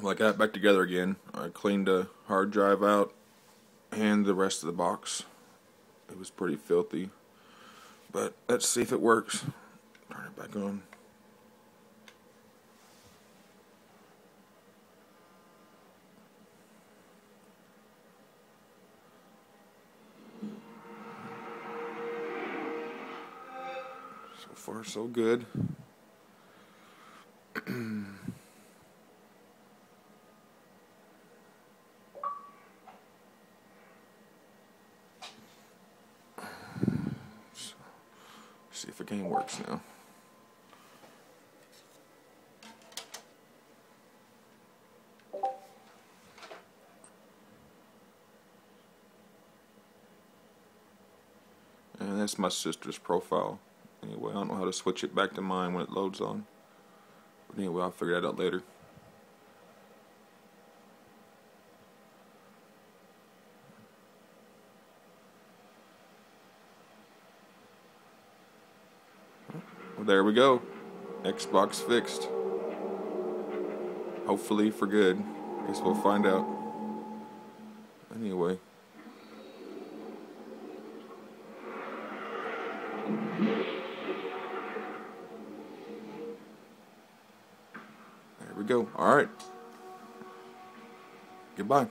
Well, I got it back together again. I cleaned the hard drive out and the rest of the box. It was pretty filthy. But let's see if it works. Turn it back on. So far, so good. See if the game works now. And that's my sister's profile. Anyway, I don't know how to switch it back to mine when it loads on. But anyway, I'll figure that out later. Well, there we go. Xbox fixed. Hopefully for good. Guess we'll find out. Anyway. There we go. Alright. Goodbye.